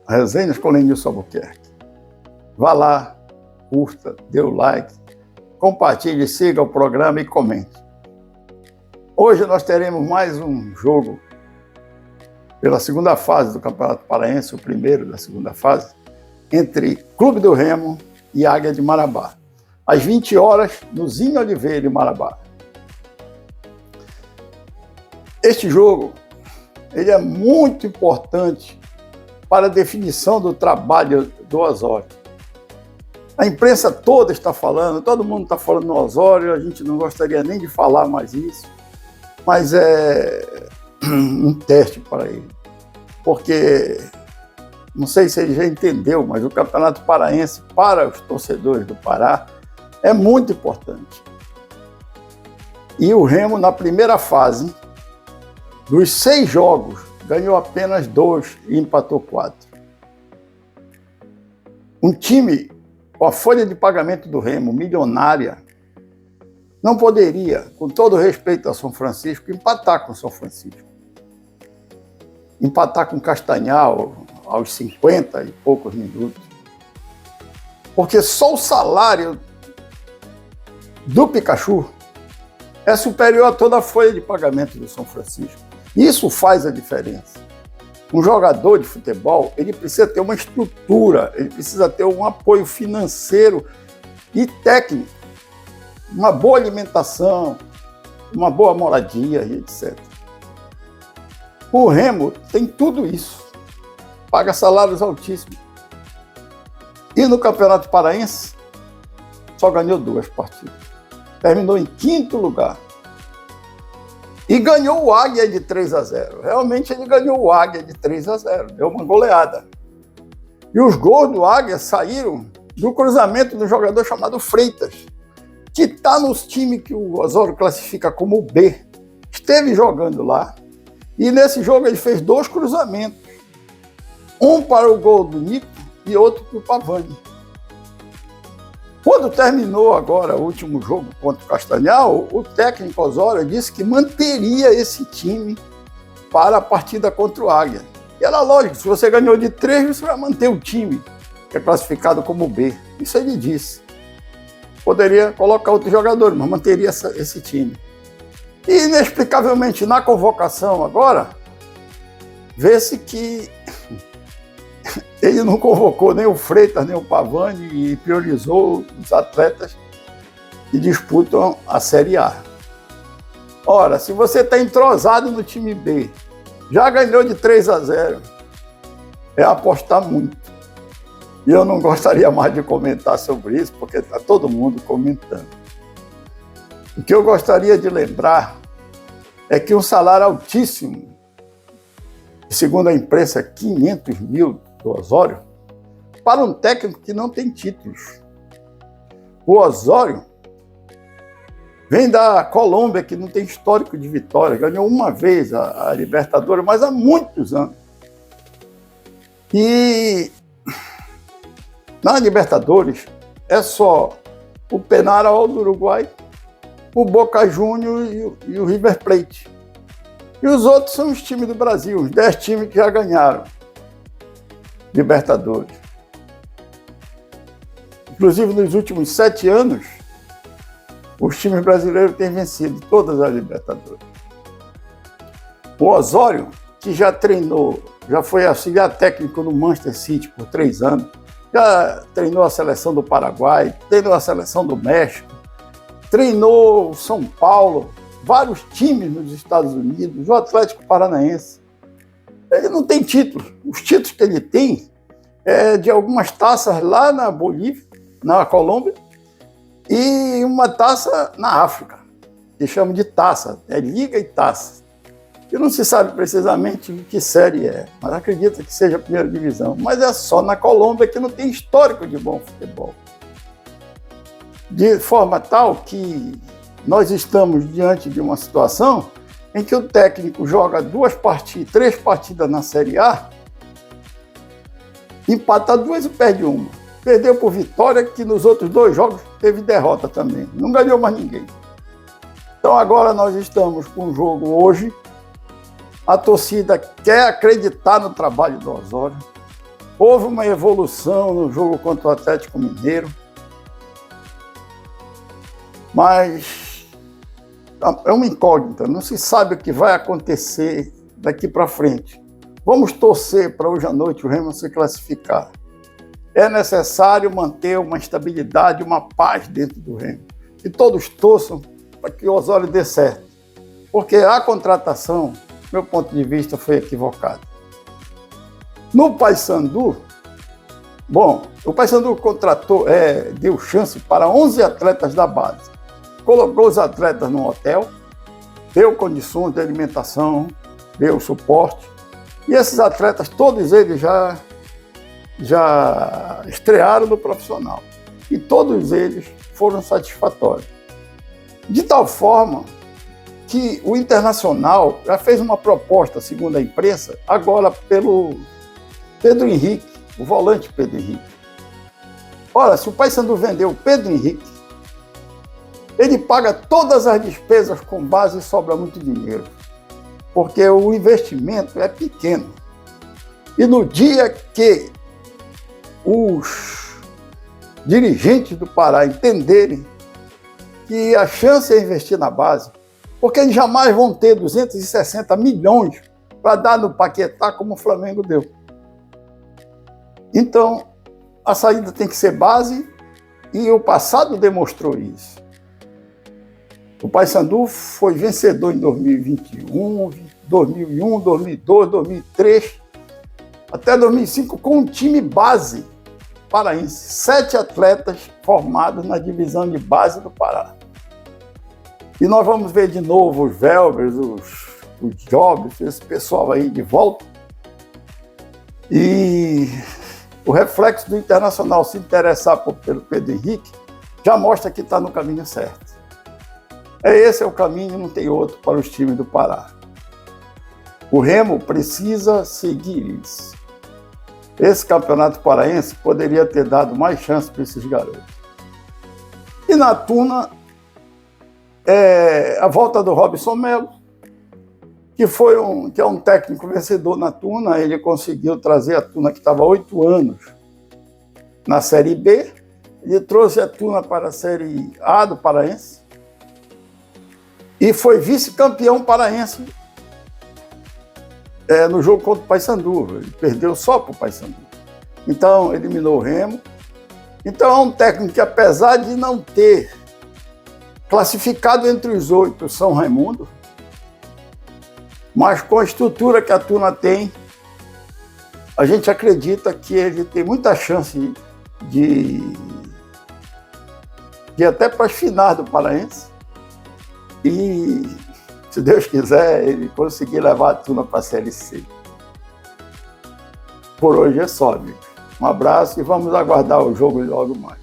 Resenhas com Lenilson Albuquerque. Vá lá, curta, dê o like, compartilhe, siga o programa e comente. Hoje nós teremos mais um jogo pela segunda fase do Campeonato Paraense, o primeiro da segunda fase, entre Clube do Remo e Águia de Marabá, às 20 horas, no Zinho Oliveira, em Marabá. Este jogo ele é muito importante para a definição do trabalho do Osório. A imprensa toda está falando, todo mundo está falando no Osório, a gente não gostaria nem de falar mais isso, mas é um teste para ele. Porque, não sei se ele já entendeu, mas o Campeonato Paraense, para os torcedores do Pará, é muito importante. E o Remo, na primeira fase, dos 6 jogos, ganhou apenas 2 e empatou 4. Um time com a folha de pagamento do Remo milionária não poderia, com todo respeito a São Francisco, empatar com São Francisco. Empatar com Castanhal aos 50 e poucos minutos. Porque só o salário do Pikachu é superior a toda a folha de pagamento do São Francisco. Isso faz a diferença. Um jogador de futebol, ele precisa ter uma estrutura, ele precisa ter um apoio financeiro e técnico, uma boa alimentação, uma boa moradia e etc. O Remo tem tudo isso, paga salários altíssimos. E no Campeonato Paraense, só ganhou 2 partidas. Terminou em 5º lugar. E ganhou o Águia de 3-0. Realmente ele ganhou o Águia de 3-0. Deu uma goleada. E os gols do Águia saíram do cruzamento do jogador chamado Freitas, que está nos times que o Osório classifica como B. Esteve jogando lá. E nesse jogo ele fez 2 cruzamentos. Um para o gol do Nico e outro para o Pavani. Quando terminou agora o último jogo contra o Castanhal, o técnico Osório disse que manteria esse time para a partida contra o Águia. E era lógico, se você ganhou de 3, você vai manter o time, que é classificado como B. Isso ele disse. Poderia colocar outros jogadores, mas manteria esse time. E, inexplicavelmente, na convocação agora, vê-se que ele não convocou nem o Freitas, nem o Pavani e priorizou os atletas que disputam a Série A. Ora, se você está entrosado no time B, já ganhou de 3-0, é apostar muito. E eu não gostaria mais de comentar sobre isso, porque está todo mundo comentando. O que eu gostaria de lembrar é que um salário altíssimo, segundo a imprensa, 500 mil do Osório, para um técnico que não tem títulos. O Osório vem da Colômbia, que não tem histórico de vitória, ganhou uma vez a Libertadores, mas há muitos anos. E na Libertadores é só o Peñarol do Uruguai, o Boca Juniors e o River Plate. E os outros são os times do Brasil, os 10 times que já ganharam Libertadores. Inclusive, nos últimos 7 anos, os times brasileiros têm vencido todas as Libertadores. O Osório, que já treinou, já foi auxiliar técnico no Manchester City por 3 anos, já treinou a seleção do Paraguai, treinou a seleção do México, treinou o São Paulo, vários times nos Estados Unidos, o Atlético Paranaense. Ele não tem títulos. Os títulos que ele tem é de algumas taças lá na Bolívia, na Colômbia, e uma taça na África, que chamam de taça, é liga e taça. E não se sabe precisamente que série é, mas acredita que seja a primeira divisão. Mas é só na Colômbia que não tem histórico de bom futebol. De forma tal que nós estamos diante de uma situação em que o técnico joga 3 partidas na Série A, empata 2 e perde 1. Perdeu por Vitória, que nos outros 2 jogos teve derrota também. Não ganhou mais ninguém. Então agora nós estamos com um jogo hoje. A torcida quer acreditar no trabalho do Osório. Houve uma evolução no jogo contra o Atlético Mineiro, mas é uma incógnita, não se sabe o que vai acontecer daqui para frente. Vamos torcer para hoje à noite o Remo se classificar. É necessário manter uma estabilidade, uma paz dentro do Remo. Que todos torçam para que o Osório dê certo. Porque a contratação, do meu ponto de vista, foi equivocada. No Paysandu, bom, o Paysandu deu chance para 11 atletas da base. Colocou os atletas num hotel, deu condições de alimentação, deu suporte. E esses atletas, todos eles já estrearam no profissional. E todos eles foram satisfatórios. De tal forma que o Internacional já fez uma proposta, segundo a imprensa, agora pelo Pedro Henrique, o volante Pedro Henrique. Ora, se o Paysandu vender o Pedro Henrique, ele paga todas as despesas com base e sobra muito dinheiro, porque o investimento é pequeno. E no dia que os dirigentes do Pará entenderem que a chance é investir na base, porque eles jamais vão ter 260 milhões para dar no Paquetá como o Flamengo deu. Então, a saída tem que ser base e o passado demonstrou isso. O Paysandu foi vencedor em 2021, 2001, 2002, 2003, até 2005 com um time base paraense. 7 atletas formados na divisão de base do Pará. E nós vamos ver de novo os Velbers, os Jobs, esse pessoal aí de volta. E o reflexo do Internacional se interessar pelo Pedro Henrique já mostra que está no caminho certo. Esse é o caminho, não tem outro para os times do Pará. O Remo precisa seguir isso. Esse campeonato paraense poderia ter dado mais chance para esses garotos. E na Tuna, a volta do Robson Melo, que é um técnico vencedor na Tuna. Ele conseguiu trazer a Tuna, que estava há 8 anos na Série B, ele trouxe a Tuna para a Série A do Paraense e foi vice-campeão paraense no jogo contra o Paysandu. Ele perdeu só para o Paysandu. Então, eliminou o Remo. Então, é um técnico que, apesar de não ter classificado entre os 8 São Raimundo, mas com a estrutura que a Tuna tem, a gente acredita que ele tem muita chance de até para as finais do Paraense. E, se Deus quiser, ele conseguir levar a Tuna para a Série C. Por hoje é só, amigo. Um abraço e vamos aguardar o jogo logo mais.